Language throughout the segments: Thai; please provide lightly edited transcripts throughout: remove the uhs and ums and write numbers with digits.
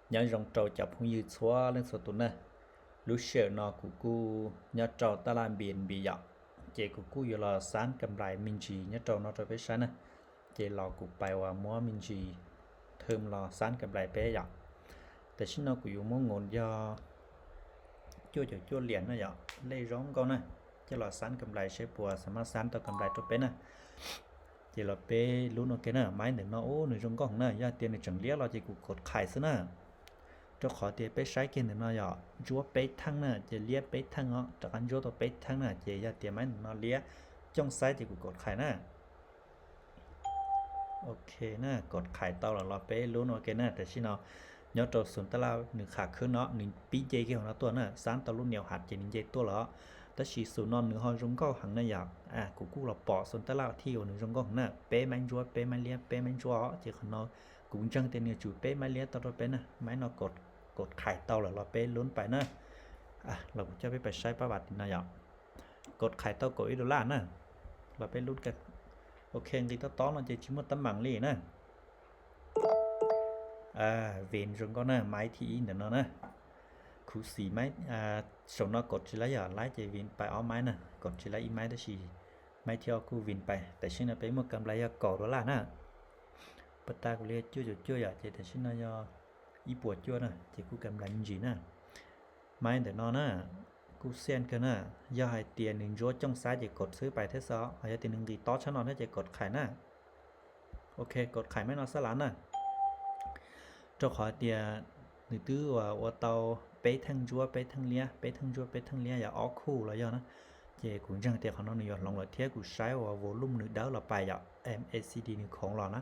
nhớ rong trâu chập không như xóa lên số tuần nè lúc sợ nó của cô nhớ trâu ta làm biển bị dọc chị của cô giờ là sáng cầm lại mình chỉ nhớ trâu nó rồi bé sáng nè chị lò của bài và mua mình chỉ thơm lò sáng cầm lại bé dọcแต่ฉันเอากูอยู่มองงยอchua liền nó dọ lấy rong con nè cho là sán cầm lại sẽ bùa sắm sán tao cầm lại cho bé nè chỉ là bé luôn nó cái nè máy để nó ô nửa rong con nè do tiền này chẳng liếc là chỉ cụ cột khải xứ nè cho khỏi tiền bé sái kia để nó dọ chúa bé thăng nè chỉ liếc bé thăng ó cho anh chúa tao bé thăng nè chỉ do tiền máy nó liếc trong sái chỉ cụ cột khải nè ok nè cột khải tao là bé luôn nó cái nèแต่ชิnó nhớ trâu xuống ta lao nửa khả khứ nó nửa bí dây kia của nó tuần nè sáng tao luôn nhiều hạt chỉ nửa dây tua lọ ta chỉ xuống non nửa hoi rong câu hàng này dọc cũng là bỏ xuống ta lao thiêu nửa rong câu hàng nè bé máy chúa bé máy lia bé máy chúa chỉ còn nó cũng chẳng tên người chủ bé máy lia tao rồi bé nè máy nó cột khải tao là bé lớn phải nè là cũng cho bé phải sai ba bát thì nào dọc cột khải tao cột ít đô la nè là bé lớn cái ok thì tao tó nó chỉ một tấm bằng liền nè viên rong có nè máy thì nữa nó nè khu xì máy sống nó cột chỉ lấy giờ lái chạy viên bài ó máy nè cột chỉ lấy máy đó chỉ máy theo khu viên bài tại sao nó phải một cầm lấy cổ đó là nè bắt ta cũng chưa giờ chỉ tại sao nó do ý buộc chưa nè chỉ khu cầm lấy gì nè máy để nó nè khu sen cái nè do hai tiền đừng rối trong sai chỉ cộtซื้อbài thế sao hay tiền đừng gì to cho nó chỉ cột khải nè ok cột khải máy nó sẽ lán nè cho khỏi tiền nữ tư và tàu bé thăng chúa bé thăng lia và ó khu là do nó chỉ cũng chẳng tiền họ nó nhiều lòng là thế của sai và volume nữ đó là bài ạ MACD nữ khổng lồ nó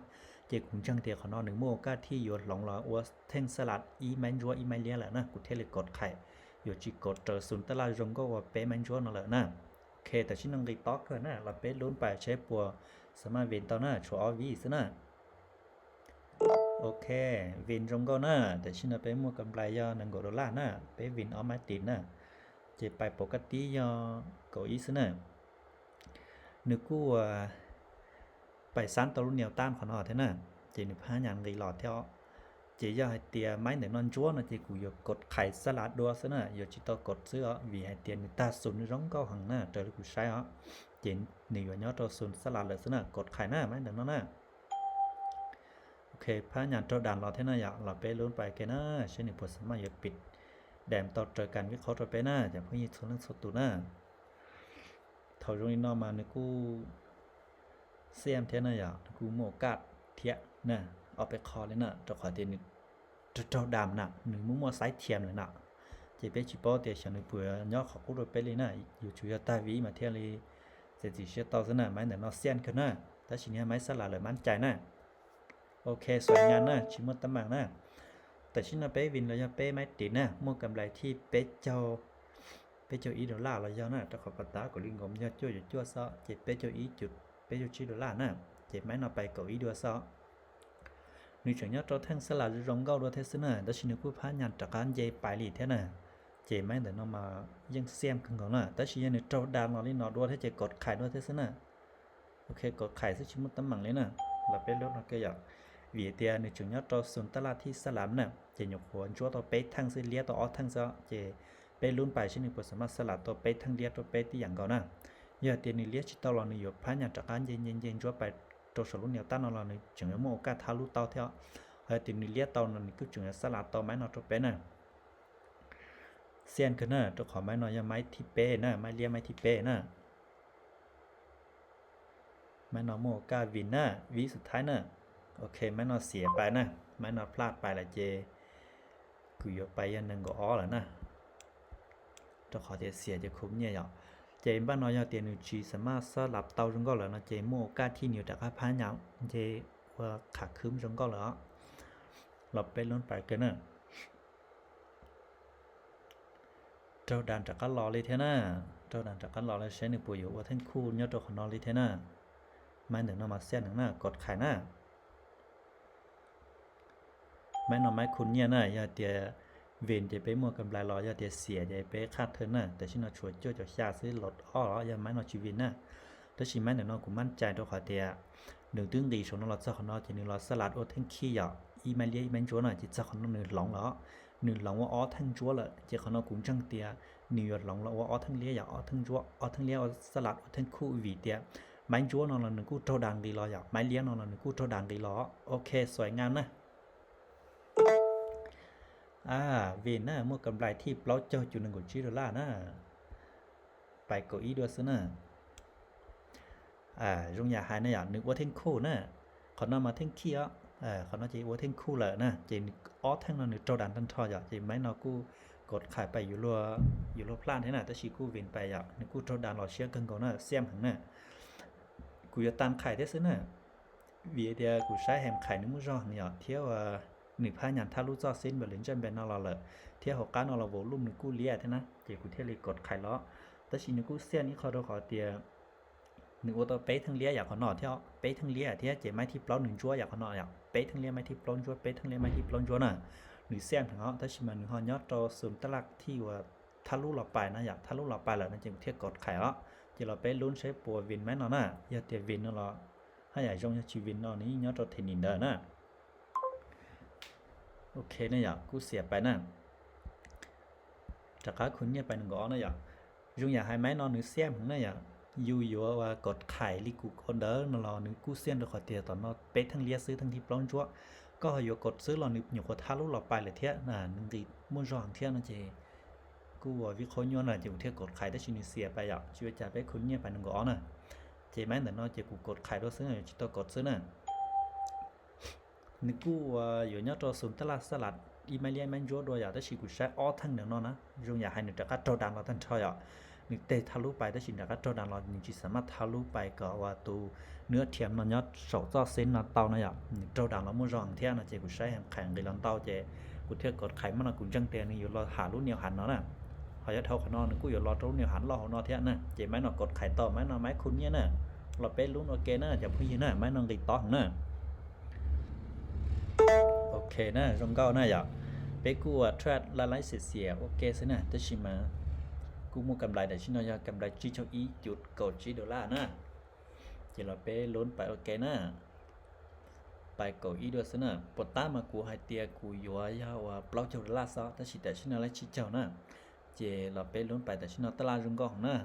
chỉ cũng chẳng tiền họ nó nữ mua cái thi nhiều lòng là và thanh salad email chúa email lia là nó cũng thế là cột khải rồi chỉ cột trở xuống tới là dùng có và bé man chúa nó là nè okแต่ชิ้นนึงรีทอกเลยนะเราเป็นลุ้นไปใช้ปัวสามารถเว้นตอนน่ะชัวร์วีซะนะok vin trong con nèแต่ฉันไปmua cầm lại do nâng đô la nèไปวินเอามาติดนจะไปปกติยอเกาอีสนะนึกว่าไปsáng tàu nhiều tan còn họ thế nè chỉนึกหาอย่างรีหลอดเท่าchỉ do hai tia máy để non chúa nó chỉ cụ yêu cộtไข่สลัดđua xí nè yêu chỉ tao cột xứ ó vì hai tia người ta sụn giống câu hằng nè trời cụ sai ó chỉ nửa nhớ tao sụnสลัดเลยxí nè cộtไข่nè máy để nó nè ok พระญาณโจดันเราเท่านั้นอยากเราไปลุ้นไปกันนะเช่นนี้ผมสามารถจะปิดแดมต่อเจอกันวิเคราะห์ไปนะจากผู้ยิงส่วนเรื่องสตูนะถอยตรงนี้นอกมาเนี่ยกูเสียมเท่านั้นอยากกูโมกัดเทียนะเอาไปคอเลยนะจะขอเดี๋ยวนี้โจดำนะหนึ่งมุ้งมัวไซส์เทียมเลยนะจะไปจีบเดี๋ยวฉันเนี่ยเผื่อย่อขอกูโดยไปเลยนะอยู่ช่วยตาวีมาเที่ยวเลยเสร็จสิเชื่อต่อซะนะไม้เนี่ยนอเซียนขึ้นนะแต่ทีนี้ไม้สลัดเลยมั่นใจนะโอเคสวยงามนะชิมดตำหมักนะแต่ชิ้นเราเป๊ะวินเราจะเป๊ะไม่ติดนะมั่วกำไรที่เป๊ะเจ้าอีดอลลาร์เราเยอะนะแต่ขอปัตตากับลิงกอมเยอะจั่วซอเจ็บเป๊ะเจ้าอีจุดเป๊ะเจ้าชีดอลลาร์นะเจ็บไหมเราไปกับอีดัวซอนึกถึงยอดเราแท่งสลัดรองเก้าดัวเทสนะแต่ชิ้นกูพายันจากการเย่ไปหลีเท่านะเจ็บไหมแต่เรามายังเสียมขึ้นก่อนนะแต่ชิ้นนี้เราดามเราลิ้นเราดัวที่จะกดไข่ดัวเทสนะโอเคกดไข่ซึ่งชิมดตำหมักเลยนะเราเป็นรถเราก็อยากvì tiền này chúng nhớ cho xuống ta là thi sa lắm nè chỉ nhục huấn chúa tao bé thăng sẽ lia tao thăng sao chỉ bé luôn bài xin được bớt sớm sa lắm tao bé thăng lia tao bé tí dạngก่อนนะgiờ tiền này lia chỉ tao là nhiều phá nhà trạc ăn yên chúa bài tao số lúc nhiều ta nó là này chúng nhớ mua cả tháo lúc tao theo giờ tiền này lia tao là cứ chúng nhớ sa lắm tao máy nó tao bé nè xiên cái nè tao khỏi máy nó giờ máy thi bé nè máy lia máy thi bé nè máy nó mua cả vin nè víสุดท้ายnèโอเคไม่นอเสียไปนะไม่นอพลาดไปละเจกูยกไปยันหนึ่งก็อ้อแล้วนะจะขอเสียจะคุ้มเนี่ยอ่ะเจบ้านน้อยเตียนจีสามารถสลับเตาจงก็แล้วนะเจโมกาที่เหนียวจากพาเหงาเจว่าขาคืมจงก็แล้วเราไปล้นไปกันนะเจ้าดันจากกันรอเลยเท่าน่ะเจ้าดันจากกันรอเลยใช้หนึ่งปุ๋ยอยู่ว่าท่านคู่เนี่ยตัวของนอเลยเท่าน่ะไม่หนึ่งนอมาเส้นหนึ่งน่ะกดขายน่ะไม่นอนไม่คุณเนี่ยนะอย่าเตียเวนจะไปมัวกำไรรออย่าเตียเสียจะไปคาดเธอนะแต่ฉันเราช่วยช่วยจะชาซื้อรถอ้ออย่าไม่นอนชีวิตนะแต่ฉันไม่เดี๋ยวนอนกูมั่นใจตัวขอเตียหนึ่งตึ้งดีชนนเราเจ้าของนอจะหนึ่งเราสลัดโอเทนขี้หยอก y mai lia y mai chúa này chỉ cho nó nửa lỏng đó nửa lỏngว่า ó thăng chúa là chỉ nó cũng chẳng tia nửa lỏng làว่า ó thăng lia ó thăng chúa ó thăng lia ó salad ó thăng khu vị tia mai chúa nó là nửa cú trâu đàn đi lo vậy mai lia nó là nửa cú trâu đàn đi lo ok สวยงามนะเวนนะmua cầm lại thì bao cho chủ nâng của $1 นะไปเก้าอี้ด้วยซะนะtrong nhà hai nàyนึกว่าเท่งคู่นะเขานำมาเท่งขี้เขาน่าจะว่าเท่งคู่เลยนะจีนอ้อแท่งเรานึกโจดันทันทออย่างจีนไม่นอกูกดขายไปอยู่รัวพลานให้น่ะแต่ชีกูเวียนไปอย่างนึกกูโจดันเราเชื่อกันก่อนนะเสียมหังน่ะกูจะตามขายได้ซะนะvìเดียกูใช้แฮมขายนึกมือรอหังอย่างเที่ยวหนึ่งพายันท่ารู้จ่อเส้นแบบลิ้นจันเป็นนอเราเลยเที่ยวหกการนอเราโวลุ่มนึกกูเลี้ยท่านะจีกูเที่ยวเลยกดขายล้อแต่ชีนึกกูเสียนี่เขาขอเตียนึกว่าตัวเป๊ะทั้งเลี้ยอยากเขาหน่อเที่ยวเป๊ะทั้งเลี้ยเที่ยวเจ๊ไม่ที่ปล้อนหนึ่งจั่วอยากเขาหน่ออยากเป๊ะทั้งเลี้ยไม่ที่ปล้อนจั่วเป๊ะทั้งเลี้ยไม่ที่ปล้อนจั่วน่ะหรือเสียงถึงเขาแต่ชิมันหนึ่งเขายอดตัวศูนย์ตลักที่ว่าทะลุเราไปนะอยากทะลุเราไปแล้วนั่นจึงเที่ยวกดไข่จะเราเป๊ะลุ้นใช้ปัววินไหมเนาะน่ะอย่าเตียวินเนาะเราถ้าอยากจงชีวินเนาะนี้ยอดตัวเทนินเดินน่ะโอเคนะอยากกูเสียไปน่ะจากการคุณเนี่ยไปหนึ่งก้อนนะอยากยุ่งอยากให้ไหมเนาะหรือเสียงถึงนะอยากอยู่ว่ากดไข่ลิกูคนเดินเราหนึ่งกู้เส้นเราขอเตียตอนเราเป๊ะทั้งเลี้ยซื้อทั้งที่ปล้อนจั่วก็อยู่กดซื้อเราหนึ่งอยู่กดทะลุเราไปเลยเทียน่ะหนึ่งตีมุ่งรองเทียนั่นเจกูว่าวิเคราะห์ย้อนหน่อยจะเทียกดไข่ได้ชินิเซียไปอ่ะช่วยจ่ายไปคุณเนี่ยไปหนึ่งก้อนน่ะเจไหมแต่เราจะกูกดไข่ด้วยซื้อจะต้องกดซื้อน่ะนึกกูว่าอยู่เนี่ยตัวศูนย์ตลาดสลัดอีเมลยังไม่จั่วด้วยอ่ะแต่ชิกูใช้อ้อทั้งหนึ่งเนาะนะยุ่งอยากให้หนึ่งจากการโจดังเราตั้งทอยอ่ะนึกเตะทะลุไปแต่ชินจากการโจดังเราหนึ่งจีสามารถทะลุไปก็ว่าตัวเนื้อเทียมเราเนี่ยโซ่จ่อเส้นเราเตาเนี่ยโจดังเรามุ่งรองเทียนะเจกูใช้แข่งกันเราเตาเจกูเทียกดไข่มันกูจังเตียนี่อยู่รอหารุ่นเหนียวหันเนาะน่ะพอจะเท่าขนอนนึงกูอยู่รอรุ่นเหนียวหันรอหัวนอเทียน่ะเจไม่นอกดไข่ต่อไม่นอไม้คุณเนี่ยน่ะเราเป็นรุ่นโอเคน่ะจะพูดยังน่ะไม่นองติดต่อน่ะโอเคน่ะตรงเก้าน่ะอย่าไปกูว่าทรัดละลายเสียโอเคสินะแต่ชิมากูmua cầm lại để xin nó cầm lại chi cho ý chuột cầu $1 nè chỉ là bé lớn phải ok nè phải cầu ý được nè bột tá mà của hai tia của yếu và bao nhiêu $1 sao ta chỉ để xin nó lấy chi cho nè chỉ là bé lớn phải để xin nó ta la rung con nè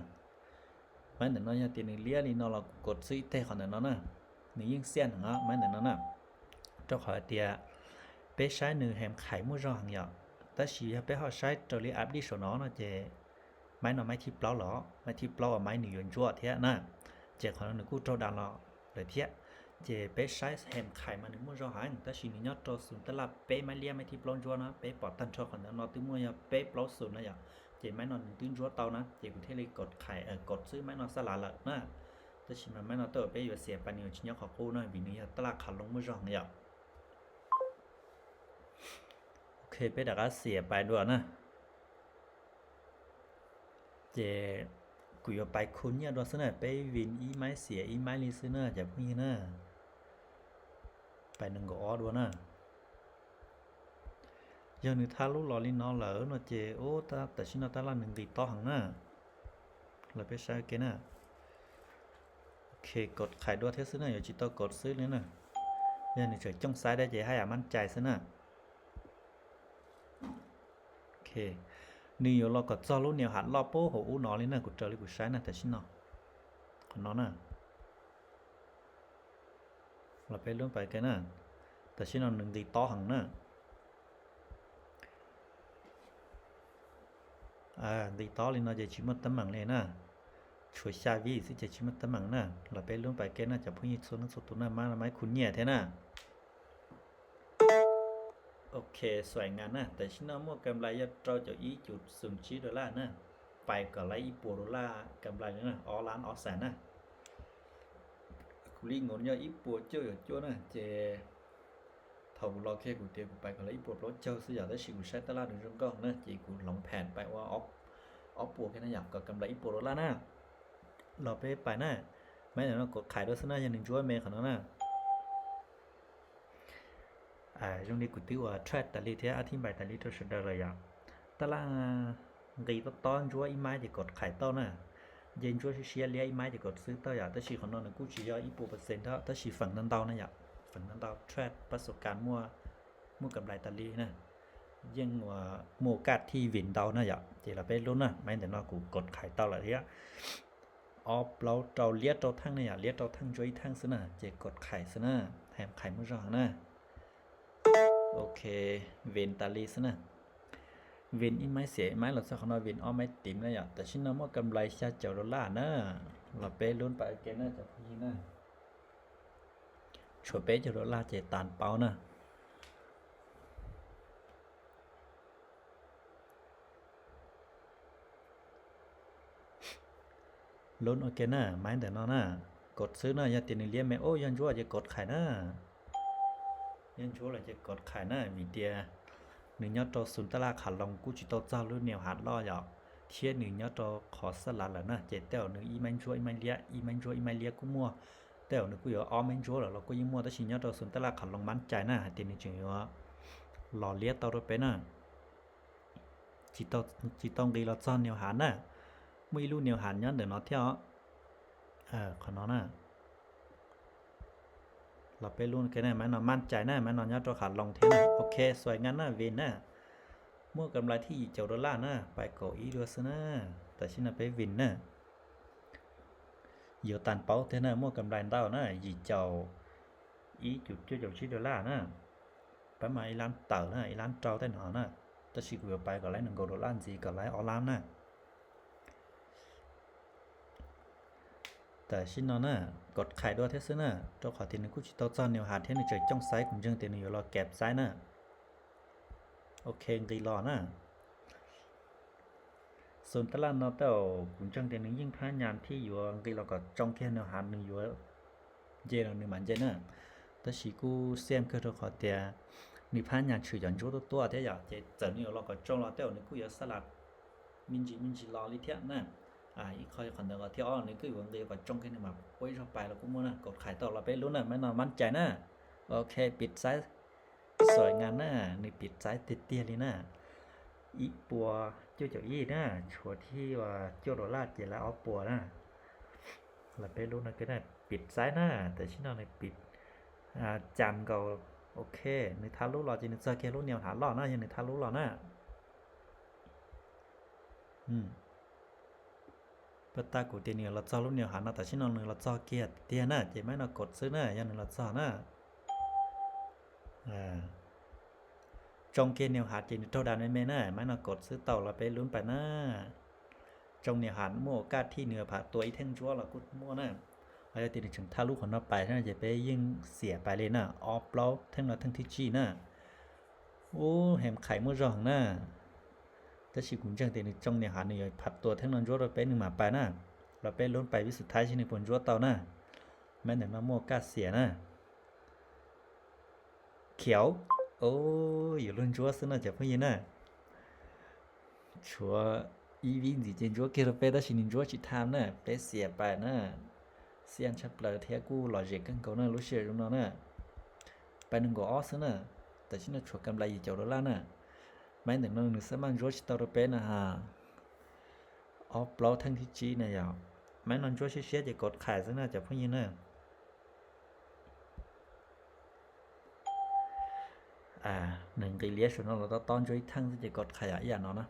mấy đứa nó nhà tiền lia đi nó là cột suy tê còn nó nè những sen hả mấy đứa nó nè cho khỏi tia bé sai nửa hẻm khải mua rau hàng nhở ta chỉ bé họ sai trở lại áp đi số nó chỉ máy nó máy thi plau lỏ máy thi plau máy nửa chua thế nè chỉ còn nó cứ trâu đàn lọ để thế chỉ bé sai hẻm khải mà nếu mua rau hàng ta chỉ nhớ trâu sườn ta là bé máy lia máy thi plau chua nó bé bỏ tan cho còn nó từ mua bé plau sườn nó vậy chỉ máy nó tương chua tàu nó chỉ có thể lấy cột khải cột xứ máy nó xa lạ lợn nè ta chỉ mà máy nó tự bé vừa xẻ bao nhiêu chỉ nhớ khó cô nó vì nó ta là khả lông mua rau này vậy ok bé đã có xẻ bài đùa nè chỉกูอยากไปคุณเนี่ยดูสินะไปวินอีไม้เสียอีไม้ลิซึนะจะพูดยังนะไปหนึ่งก็อ้อดูนะยังนึกท่าลูกหล่อลินน้องเหลอเนาะเจโอ้ตาแต่ชินตาละหนึ่งตีต่อหังนะเราไปใช้กันนะโอเคกดขายด้วยเทสนะอย่าจิตต้องกดซื้อเลยนะยังนึกเฉยจ้องซ้ายได้เจให้มั่นใจซะนะโอเคnếu lo có cho lúc nhiều hạt lo bố hổ nó lên là của trời của sáng là tại xin nó còn nó nè là phải luôn phải cái nè tại xin nó đừng gì to hẳn nè gì to lên nó chỉ mất tấm bằng này nè chuột xa vi sẽ chỉ mất tấm bằng nè là phải luôn phải cái nè chả phải như số nó số tụi nó mà máy khốn nhẹ thế nè ok สวยงามนะแต่ชิโนโมกำไรจะจะอีจุด$0นะไปก็ไล่อีปัว$กำไรนะอ๋อล้านอ๋อแสนนะคุลิงงเนี่ยอีปัวเจ้าอยู่นะเจthầu lo kia của tiền của bài có lấy bộ châu sử dụng tới sự sát ta la được trong con nữa chỉ của lòng phèn bài qua ốp buộc cái nó nhập có cầm lấy bộ la na lò pe bài na mấy này nó có khải đôi sân na cho nên chúa mẹ của nó na trong đây của tiêu trade tại lý thế thì bài tại lý tôi sẽ đợi rồi ạ ta là người ta to chúa email thì cột khải to nè dân chúa share lia email thì cộtซื้อto ạ ta chỉ còn nó là cũng chỉ do ít bộ percent đó ta chỉ phần năng tao nè ạ phần năng tao trade ประสบการณ์มั่ว mua cầm lại tali nè nhưng mà mua cát thì vịn tàu nè dạ chỉ là bên luôn nè mấy để nó cũng cột khải tàu lại thế á ọp lâu trâu liết trâu thăng này dạ liết trâu thăng chuối thăng xí nè chỉ cột khải xí nè hẻm khải mua giò nè ok vịn tali xí nè vịn ít máy xẻ máy là sao không nói vịn o máy tím nè dạแต่xin nó mua cầm lại xa chậu đô la nè là bên luôn phải cái nè chậu gì nè chuột bé chậu đô la chỉ tàn bao nè luôn ok nè máy để nó nè cộtซื้อnè ya tiền liên mẹ ôi yan chúaจะกดขายนะyan chúa làจะกดขายนะมีเดียหนึ่งยอดตัวสุนทราขาลงกูจิโตเจ้ารุ่นเหนียวหัดล่อหยอกเทียหนึ่งยอดตัวขอสลัดแล้วนะเจ็ดเต้าหนึ่งอีมันช่วยอีมันเลี้ยอีมันช่วยอีมันเลี้ยกูมั่วเต้าหนึ่งกูอยู่อ้อมันช่วยแล้วเราก็ยิ่งมั่วแต่ชิ้นยอดตัวสุนทราขาลงมันใจนะเตียนจริงๆว่าหล่อเลี้ยตัวเราเป็นนะจิตต้องดีเราจ้อนเหนียวหันนะไม่รู้เหนียวหันย้อนเดี๋ยวnó theoของnó nèเราไปลุ้นcái này mà nóมั่นใจนะmà nó nhớตัวขาลงเท่านะโอเคสวยงั้นนะเวนนะmuaกำไรที่เจ้าดอลลาร์นะไปก่ออีด้วยซะนะแต่ฉันน่ะไปวินนะอยู่ตันเป้าเท่านะmuaกำไรเต้านะยีเจ้าอีจุดเจ้าชิดอลลาร์นะไปมาอีร้านเต่านะอีร้านเจ้าเต้นหอนะแต่ชิกูไปก็ไล่1ดอลลาร์gìก็ไล่ออลามนะแต่ชิ้นนั้นน่ะกดขายด้วยเท่านั้นน่ะเจ้าขอทีนึงกูจิตต้องจอนเหนียวหาเท่านึงใจจ้องไซส์ของจังเตียนอยู่รอแก็บไซส์น่ะโอเคดีรอน่ะส่วนตลาดนอเต้าคุณจังเตียนยิ่งพานยามที่อยู่กีเราก็จ้องแค่เหนียวหาหนึ่งอยู่เจเราหนึ่งมันเจน่ะแต่สิกูเสียมคือเราขอเตียนี่พานยามชื่อยันจูตัวเท่าอย่างเจเจนี่เราก็จ้องเราเต้านี่กูอยากสลัดมินจิรอลิเทียน่ะอีกข้อคนเดียวก็ที่อ้อนี่คือวันเดียวก็จ้องแค่นี้มาโอ้ยชอบไปแล้วกูมั่วนะกดขายต่อเราไปลุ้นนะไม่นอนมั่นใจนะโอเคปิดไซส์สวยงามนะนี่ปิดไซส์ติดเตี้ยเลยนะอีปัวเจ้าเจ้าอี้นะชัวที่ว่าเจ้าดอลลาร์เจแล้วเอาปัวนะเราไปลุ้นนะก็ได้ปิดไซส์นะแต่ชิ้นเราในปิดจำก็โอเคในทารุเราจะนึกเจอแค่รุ่นเดียวหาหล่อนะยังในทารุเรานะตากูเตียนเราจ้ารุ่นเดียวหันนะแต่ชิ้นนนึงเราจ้าเกียร์เตียน่ะเจ๊ไม่เรากดซื้อน่ะยันนึงเราจ้าน่ะจงเกียร์เดียวหันเจนโตดานไม่น่ะไม่เรากดซื้อเต่าเราไปลุ้นไปน่ะจงเดียวหันมั่วกาที่เหนือผ่าตัวไอ้เท่งชัวเรากุดมั่วน่ะเราจะตีถึงทะลุของเราไปน่ะจะไปยิ่งเสียไปเลยน่ะออฟเราเท่งเราทั้งที่จีน่ะโอ้แหมไข่มั่วจ่องน่ะแต่สิคุณจังเตียนจงเนี่ยหาหนึ่งผัดตัวทั้งนั้นรั้วเราไปหนึ่งหมาไปน่ะเราไปล้นไปวิสุดท้ายชิ้นหนึ่งบนรั้วเตาน่ะแม้แต่มะม่วงกาเสียน่ะเขียวโอ้อยู่ล้นรั้วซึ่งน่าจะพูดยังน่ะชัวอีวินจีเจนรั้วเกี่ยวไปแต่ชิ้นหนึ่งรั้วจิตทามน่ะไปเสียไปน่ะเสียนชับเลยเทียกูหล่อเจ็กกันเขาน่ะรู้เชื่อรู้น้องน่ะไปหนึ่งก็อ้อซึ่งน่ะแต่ชิ้นน่ะชัวกำไรอยู่เจ้าดอลลาร์น่ะmấy thằng nó nửa sáng mang rốt tao rồi bé nè ha, ốp lâu thằng thị chi này giờ, mấy non rốt xé chỉ cột khải thế nào chả phải như nữa, nâng cái liếc nó là tao ton rốt thằng chỉ cột khải ở nhà nó nè,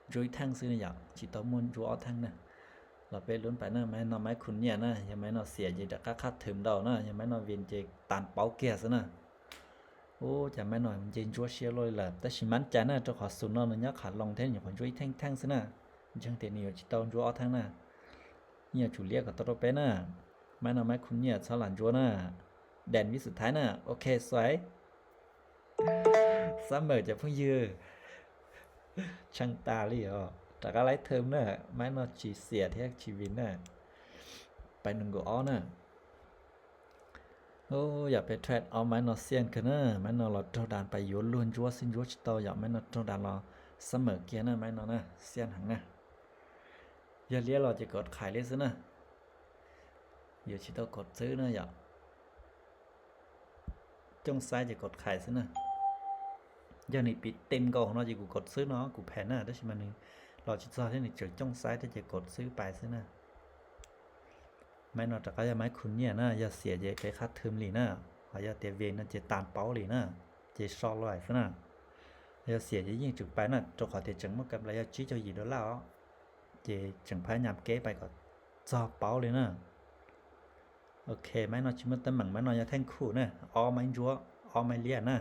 rốt thằng xưa này giờ chỉ tao muốn rốt thằng nè, là bé lớn phải nè mấy nó mấy khun nhẹ nè, nhà mấy nó xẻ gì đã cắt thườm đầu nè, nhà mấy nó viên chỉ tàn bao kia thế nè. Ô chả mấy nói mình trên chúa xe lôi là ta chỉ mắn chán à cho họ xuống nó nhớ khả lòng thế nhiều phần chuối thanh thang xí nè chẳng thể nhiều chỉ tao chúa thang nè nhiều chủ liệt của tao bé nè mấy nó mấy khung nhiều sao làm chúa nè đèn với sự thái nè ok xoáy sao mở chả phong dư chẳng ta li à trả cái lấy thơm nè mấy nó chỉ xỉa thế chỉ vì nè phải đừng có ó nè ôอย่าไปเทรดเอาไม้นอเซียนกันนะไม้นอเราโจดานไปโยนล้วนจัวซินจัวชิโตอย่าไม้นอโจดานเราเสมอเกียร์นะไม้นอนะเซียนหังนะอย่าเลี้ยเราจะกดขายเลยซินะอย่าชิโตกดซื้อนะอย่าจงซ้ายจะกดขายซินะอย่านี่ปิดเต็มกองเราจะกูกดซื้อเนาะกูแพ้นะได้ใช่ไหมนึงเราชิโตที่นี่เจอจงซ้ายจะกดซื้อไปซินะไม่นอกจากก็จะไม่คุณเนี่ยนะอย่าเสียใจไปคัดเทอมหลีนะเขาอย่าเตะเวนนะจะตามเป้าหลีนะ chỉ so lại thế nào giờ xỉa chỉ riêng chụp bài nè cho khỏi thì chẳng mất cầm lại chỉ cho gì đó là chỉ chẳng phải nhằm kế bài có cho bảo lên nè ok mấy nó chỉ mất tấm bằng mấy nó như thanh khu nè o mấy chúa o mấy liền nè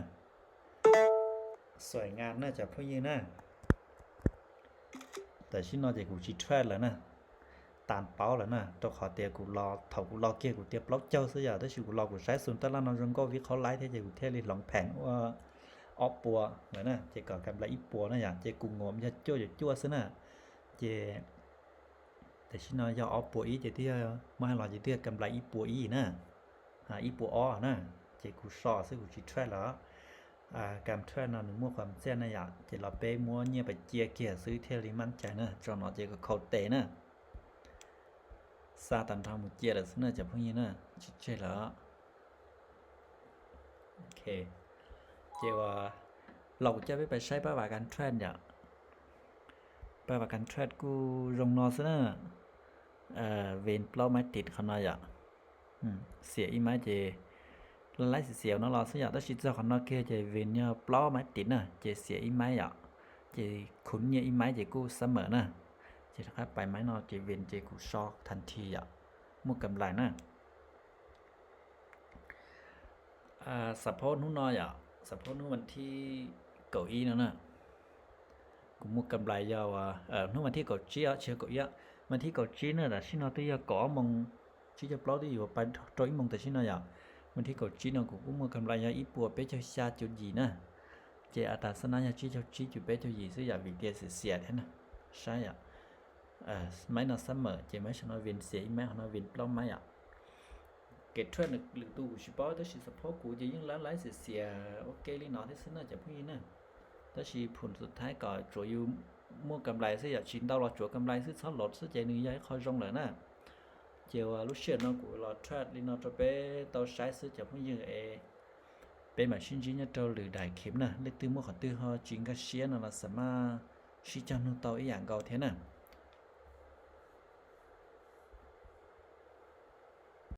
sỏi ngàn nè chả phải như nèแต่ชิ้นnó chỉ cũng chỉ thuê là nè tàn báo là nè cho khỏi tiền cũng lo thầu cũng lo kia cũng tiếp lóc châu bây giờ tới sự cũng lo cũng sai xuống tới là nó rong có việc khó lái thế thì cũng theo liền lòng phèn ốp bùa nữa nè chỉ còn cầm lại ít bùa nữa nhỉ chỉ cùng ngộm cho chua xí nè chỉแต่ชิ้นnó do ốp bùa ý chỉ tiếc mà là chỉ tiếc cầm lại ít bùa ý nè ít bùa ó nè chỉ cũng so xí cũng chỉ thuê là cầm thuê nó muaความเส้นนะอยากจะเราไปมัวเนี่ยไปเจียเกียซื้อเที่ยวลิมันใจนะจนเราจะก็เขาเตะนะซาตันทำมุเจียเลยซึ่งน่าจะพวกนี้นะชิเช่แล้วโอเคเจ้าเราจะไปใช้ประวัติการเทรดเนี่ยประวัติการเทรดกูลงนอซึ่งนะเวนเปล่าไม้ติดขนาดอ่ะเสียอีไม้เจlấy xíu nó lo sẽ giờ đó chỉ cho con nó kia chỉ vì nhờ plo máy tính nè chỉ xíu ít máy ạ chỉ khốn như ít máy chỉ cú sắm mở nè chỉ khác bài máy nó chỉ vì chỉ cú so thành thi ạ mua cầm lại nè support nó nói ạ support nó mình thi cầu y nữa nè cũng mua cầm lại giờ nó mình thi cầu chi á chưa cầu y á mình thi cầu chi nữa là xin nó tới giờ có mong chỉ cho plo đi vào bài trôi mong tới xin nó ạ mình thì có chỉ nó cũng mua cầm lại nhà ít bùa bé cho xa chỗ gì nè chị ở tại sao nhà chỉ cho bé cho gì chứ giờ việc kia sẽ xẻ thế nè sai ạ máy nó sắm mở chị máy nó viên xẻ máy nó viên plau máy ạ cái chuyện được lực tu của support đó là support của chị những lái sẽ xẻ ok đi nó thế xin nó chẳng phải nè đó là phunสุดท้ายก่อนchỗ yêu mua cầm lại sẽ giờ chín đâu là chỗ cầm lại sẽ sáu lót sẽ chạy nữa giấy khơi rong lại nè chiều lúc trước nó cũng là trade đi nó cho bé tao sai sứ chậm như vậy bé mà xin chỉ nhớ trâu lử đại kiếm nè lấy từ mua khỏi từ họ chuyện cái xía nó là什么 chỉ cho nó tao ý dạng cầu thế nè